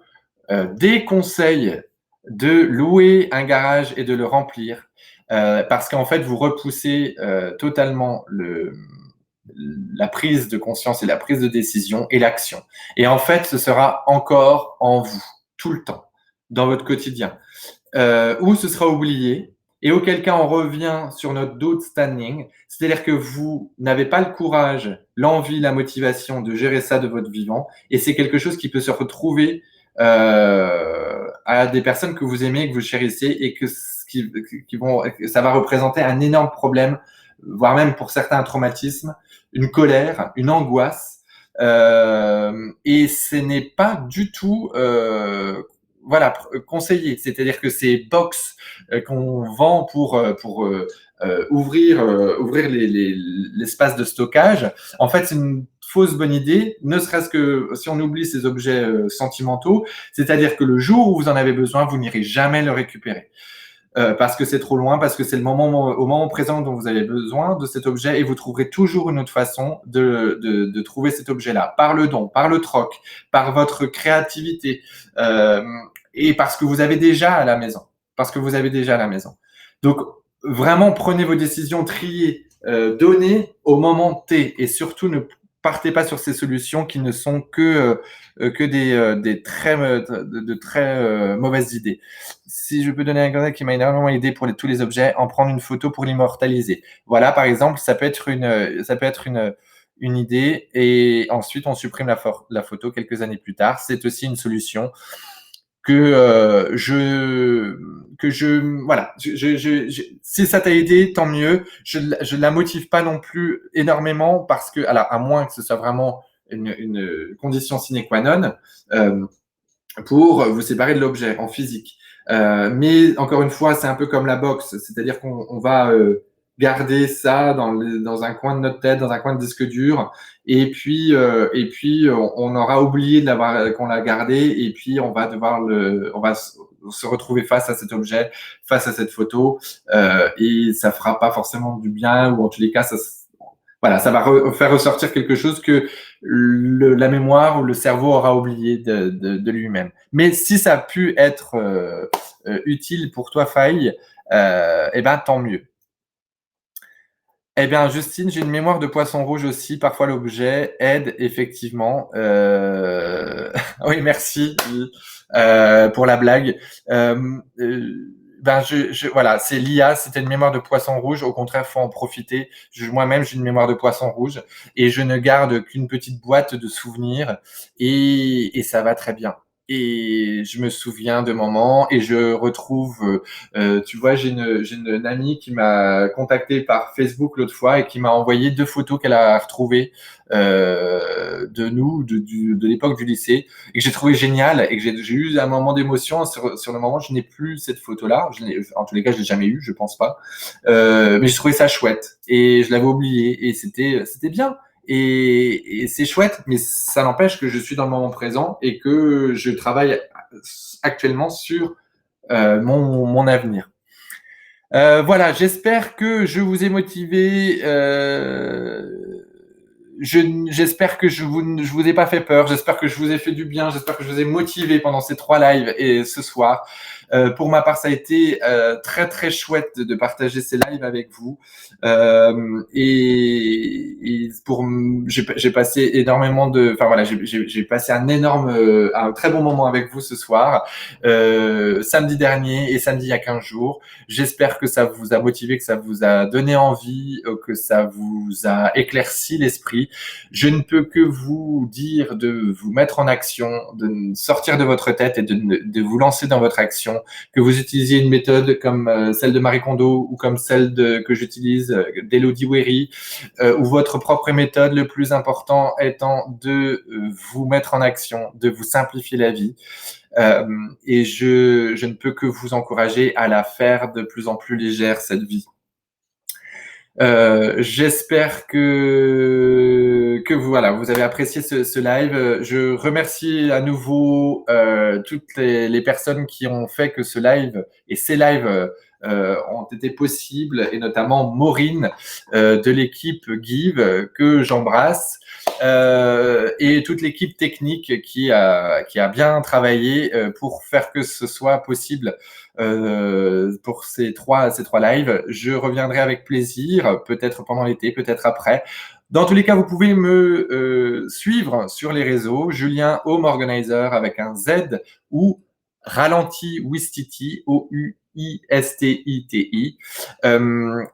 déconseille de louer un garage et de le remplir parce qu'en fait, vous repoussez totalement la prise de conscience et la prise de décision et l'action. Et en fait, ce sera encore en vous, tout le temps, dans votre quotidien ou ce sera oublié, et auquel cas on revient sur notre dos de standing, c'est-à-dire que vous n'avez pas le courage, l'envie, la motivation de gérer ça de votre vivant, et c'est quelque chose qui peut se retrouver à des personnes que vous aimez, que vous chérissez, et ça va représenter un énorme problème, voire même pour certains un traumatisme, une colère, une angoisse, et ce n'est pas du tout voilà, conseillé. C'est-à-dire que ces box qu'on vend pour ouvrir l'espace de stockage, en fait, c'est une fausse bonne idée, ne serait-ce que si on oublie ces objets sentimentaux, c'est-à-dire que le jour où vous en avez besoin, vous n'irez jamais le récupérer. Parce que c'est trop loin, parce que c'est au moment présent dont vous avez besoin de cet objet et vous trouverez toujours une autre façon de trouver cet objet-là, par le don, par le troc, par votre créativité et parce que vous avez déjà à la maison. Parce que vous avez déjà à la maison. Donc, vraiment, prenez vos décisions, triez, donnez au moment T et surtout ne partez pas sur ces solutions qui ne sont que des de très mauvaises idées. Si je peux donner un conseil qui m'a énormément aidé pour tous les objets, en prendre une photo pour l'immortaliser. Voilà, par exemple, ça peut être une idée et ensuite on supprime la photo quelques années plus tard. C'est aussi une solution voilà, si ça t'a aidé, tant mieux. Je la motive pas non plus énormément parce que, alors, à moins que ce soit vraiment une condition sine qua non, euh, pour vous séparer de l'objet en physique. Mais encore une fois, c'est un peu comme la boxe, c'est-à-dire qu'on va garder ça dans un coin de notre tête, dans un coin de disque dur, et puis on aura oublié de l'avoir qu'on l'a gardé, et puis on va se retrouver face à cet objet, face à cette photo, et ça fera pas forcément du bien, ou en tous les cas, voilà, ça va faire ressortir quelque chose que la mémoire ou le cerveau aura oublié de lui-même. Mais si ça a pu être utile pour toi, Faye, eh ben tant mieux. Eh bien, Justine, j'ai une mémoire de poisson rouge aussi. Parfois, l'objet aide effectivement. Oui, merci pour la blague. Ben, voilà, c'est l'IA. C'était une mémoire de poisson rouge. Au contraire, faut en profiter. Moi-même, j'ai une mémoire de poisson rouge et je ne garde qu'une petite boîte de souvenirs et ça va très bien. Et je me souviens de moments et je retrouve tu vois, j'ai une amie qui m'a contacté par Facebook l'autre fois et qui m'a envoyé 2 photos qu'elle a retrouvées de nous, de l'époque du lycée, et que j'ai trouvé génial et que j'ai eu un moment d'émotion sur le moment. Je n'ai plus cette photo-là. En tous les cas, je l'ai jamais eu, je pense pas. Mais j'ai trouvé ça chouette et je l'avais oublié et c'était bien. Et c'est chouette, mais ça n'empêche que je suis dans le moment présent et que je travaille actuellement sur mon avenir. Voilà, j'espère que je vous ai motivé. J'espère que je vous ai pas fait peur. J'espère que je vous ai fait du bien. J'espère que je vous ai motivé pendant ces 3 lives et ce soir. Pour ma part, ça a été très très chouette de partager ces lives avec vous. J'ai passé énormément enfin voilà, j'ai passé un très bon moment avec vous ce soir, samedi dernier et samedi il y a 15 jours. J'espère que ça vous a motivé, que ça vous a donné envie, que ça vous a éclairci l'esprit. Je ne peux que vous dire de vous mettre en action, de sortir de votre tête et de vous lancer dans votre action, que vous utilisiez une méthode comme celle de Marie Kondo ou comme que j'utilise d'Elodie Wery, ou votre propre méthode, le plus important étant de vous mettre en action, de vous simplifier la vie. Et je ne peux que vous encourager à la faire de plus en plus légère, cette vie. J'espère que vous, voilà, vous avez apprécié ce live. Je remercie à nouveau toutes les personnes qui ont fait que ce live et ces lives ont été possibles, et notamment Maureen de l'équipe Give, que j'embrasse, et toute l'équipe technique qui a bien travaillé pour faire que ce soit possible pour ces trois lives. Je reviendrai avec plaisir, peut-être pendant l'été, peut-être après. Dans tous les cas, vous pouvez me suivre sur les réseaux, Julien Home Organizer avec un Z, ou Ralenti Wistiti, Ouistiti.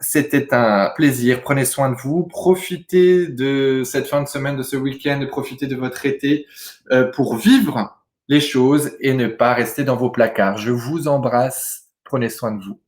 C'était un plaisir. Prenez soin de vous. Profitez de cette fin de semaine, de ce week-end. Profitez de votre été pour vivre les choses et ne pas rester dans vos placards. Je vous embrasse. Prenez soin de vous.